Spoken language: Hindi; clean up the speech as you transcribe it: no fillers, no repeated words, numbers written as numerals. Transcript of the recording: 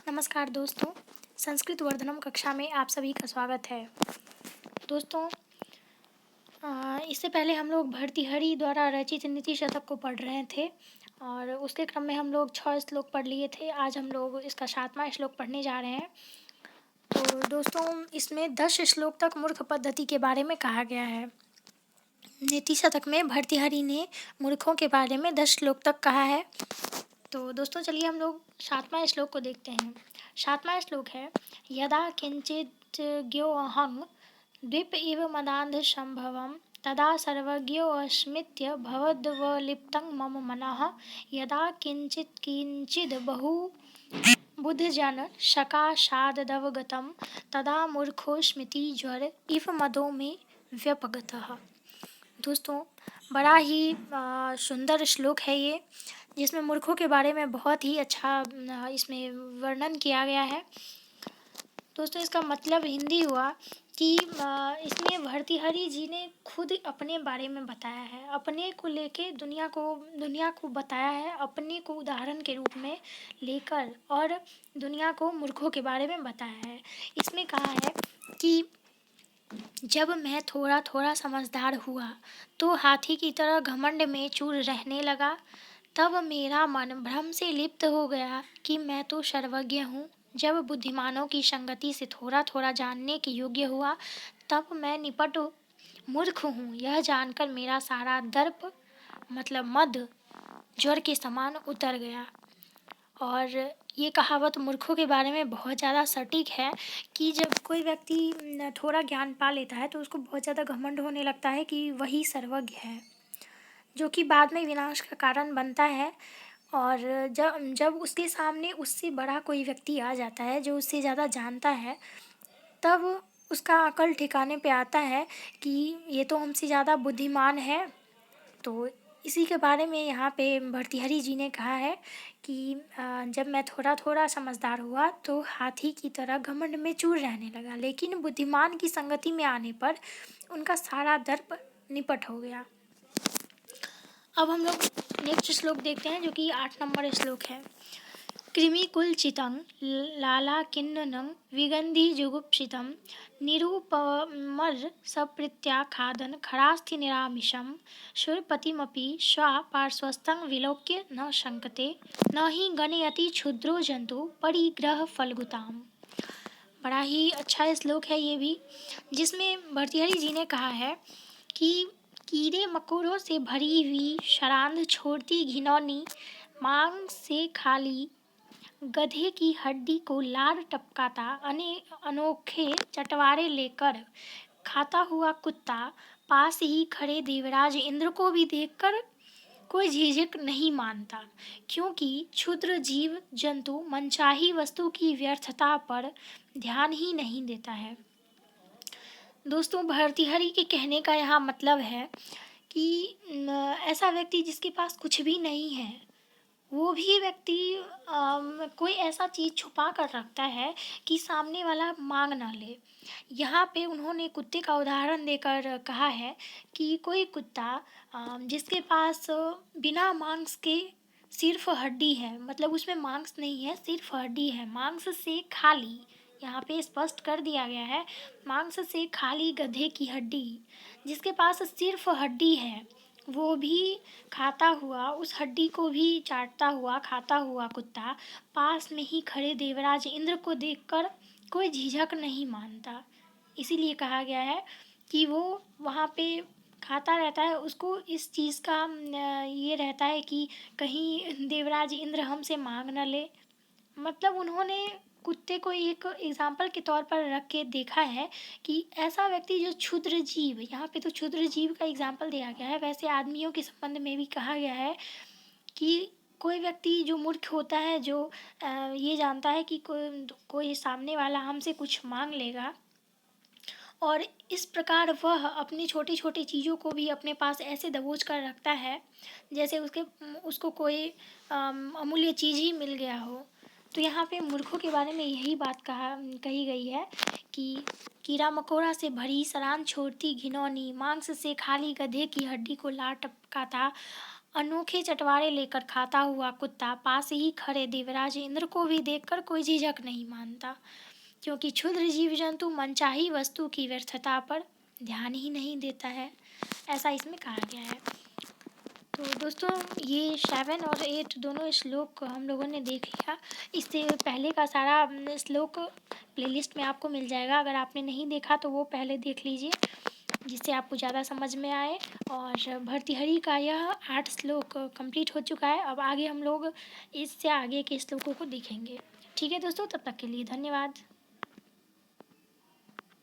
नमस्कार दोस्तों, संस्कृत वर्धनम कक्षा में आप सभी का स्वागत है। दोस्तों, इससे पहले हम लोग भर्तृहरि द्वारा रचित नीति शतक को पढ़ रहे थे और उसके क्रम में हम लोग 6 श्लोक पढ़ लिए थे। आज हम लोग इसका 7वां श्लोक पढ़ने जा रहे हैं। तो दोस्तों, इसमें 10 श्लोक तक मूर्ख पद्धति के बारे में कहा गया है। नीति शतक में भर्तृहरि ने मूर्खों के बारे में 10 श्लोक तक कहा है। तो दोस्तों, चलिए हम लोग 7वां श्लोक को देखते हैं। 7वां श्लोक है, यदा किंचित ज्ञोऽहं द्वीप इव मदान्ध संभवं तदा सर्वज्ञोऽस्मीत्य भवद्वलिप्तं मम मनः यदा किंचिद बहु बुद्धजन सकाशादवगतं तदा मूर्खोऽस्मीति ज्वर इव मदो में व्यपगतः। दोस्तों, बड़ा ही सुंदर श्लोक है ये, जिसमें मूर्खों के बारे में बहुत ही अच्छा इसमें वर्णन किया गया है। दोस्तों, इसका मतलब हिंदी हुआ कि इसमें भर्तृहरि जी ने खुद अपने बारे में बताया है, अपने को लेके दुनिया को बताया है, अपने को उदाहरण के रूप में लेकर और दुनिया को मूर्खों के बारे में बताया है। इसमें कहा है कि जब मैं थोड़ा थोड़ा समझदार हुआ तो हाथी की तरह घमंड में चूर रहने लगा। तब मेरा मन भ्रम से लिप्त हो गया कि मैं तो सर्वज्ञ हूँ। जब बुद्धिमानों की संगति से थोड़ा थोड़ा जानने के योग्य हुआ तब मैं निपट मूर्ख हूँ। यह जानकर मेरा सारा दर्प मतलब मद ज्वर के समान उतर गया। और ये कहावत मूर्खों के बारे में बहुत ज़्यादा सटीक है कि जब कोई व्यक्ति थोड़ा ज्ञान पा लेता है तो उसको बहुत ज़्यादा घमंड होने लगता है कि वही सर्वज्ञ है, जो कि बाद में विनाश का कारण बनता है। और जब उसके सामने उससे बड़ा कोई व्यक्ति आ जाता है जो उससे ज़्यादा जानता है, तब उसका अकल ठिकाने पे आता है कि ये तो हमसे ज़्यादा बुद्धिमान है। तो इसी के बारे में यहाँ पे भर्तृहरि जी ने कहा है कि जब मैं थोड़ा थोड़ा समझदार हुआ तो हाथी की तरह घमंड में चूर रहने लगा, लेकिन बुद्धिमान की संगति में आने पर उनका सारा दर्प निपट हो गया। अब हम लोग नेक्स्ट श्लोक देखते हैं, जो कि 8 नंबर श्लोक है। कृमिकुलचितं लालाकिन्ननं विगन्धिजुगुप्सितं निरुपमर सप्रीत्याखादन् खरास्थिनिरामिषं शूरपतिमपि स्वापार्श्वस्थं विलोक्य न शङ्कते न हि गणयति क्षुद्रो जन्तु परिग्रहफलगुताम्। बड़ा ही अच्छा श्लोक है ये भी, जिसमें भर्तृहरि जी ने कहा है कि कीड़े मकोड़ों से भरी हुई शरांध छोड़ती घिनौनी मांग से खाली गधे की हड्डी को लार टपकाता अनोखे चटवारे लेकर खाता हुआ कुत्ता पास ही खड़े देवराज इंद्र को भी देखकर कोई झिझक नहीं मानता, क्योंकि क्षुद्र जीव जंतु मनचाही वस्तु की व्यर्थता पर ध्यान ही नहीं देता है। दोस्तों, भर्तृहरि के कहने का यहाँ मतलब है कि ऐसा व्यक्ति जिसके पास कुछ भी नहीं है, वो भी व्यक्ति कोई ऐसा चीज़ छुपा कर रखता है कि सामने वाला मांग ना ले। यहाँ पे उन्होंने कुत्ते का उदाहरण देकर कहा है कि कोई कुत्ता जिसके पास बिना मांस के सिर्फ हड्डी है, मतलब उसमें मांस नहीं है, सिर्फ हड्डी है, मांस से खाली, यहाँ पे स्पष्ट कर दिया गया है, मांस से खाली गधे की हड्डी, जिसके पास सिर्फ हड्डी है, वो भी खाता हुआ, उस हड्डी को भी चाटता हुआ खाता हुआ कुत्ता पास में ही खड़े देवराज इंद्र को देखकर कोई झिझक नहीं मानता। इसीलिए कहा गया है कि वो वहाँ पे खाता रहता है, उसको इस चीज़ का ये रहता है कि कहीं देवराज इंद्र हमसे मांग न ले। मतलब उन्होंने कुत्ते को एक एग्जाम्पल के तौर पर रख के देखा है कि ऐसा व्यक्ति जो क्षुद्र जीव, यहाँ पे तो क्षुद्र जीव का एग्जाम्पल दिया गया है, वैसे आदमियों के संबंध में भी कहा गया है कि कोई व्यक्ति जो मूर्ख होता है, जो ये जानता है कि कोई सामने वाला हमसे कुछ मांग लेगा, और इस प्रकार वह अपनी छोटी छोटी चीज़ों को भी अपने पास ऐसे दबोच कर रखता है जैसे उसको कोई अमूल्य चीज़ ही मिल गया हो। तो यहाँ पे मूर्खों के बारे में यही बात कही गई है कि कीड़ा मकोड़ा से भरी सरान छोड़ती घिनौनी मांस से खाली गधे की हड्डी को लार टपकाता अनोखे चटवारे लेकर खाता हुआ कुत्ता, पास ही खड़े देवराज इंद्र को भी देखकर कोई झिझक नहीं मानता, क्योंकि क्षुद्र जीव जंतु मनचाही वस्तु की व्यर्थता पर ध्यान ही नहीं देता है। ऐसा इसमें कहा गया है। तो दोस्तों, ये 7 और 8 दोनों श्लोक हम लोगों ने देख लिया। इससे पहले का सारा श्लोक प्लेलिस्ट में आपको मिल जाएगा। अगर आपने नहीं देखा तो वो पहले देख लीजिए, जिससे आपको ज़्यादा समझ में आए। और भर्तृहरि का यह 8 श्लोक कंप्लीट हो चुका है। अब आगे हम लोग इससे आगे के श्लोकों को देखेंगे। ठीक है दोस्तों, तब तक के लिए धन्यवाद।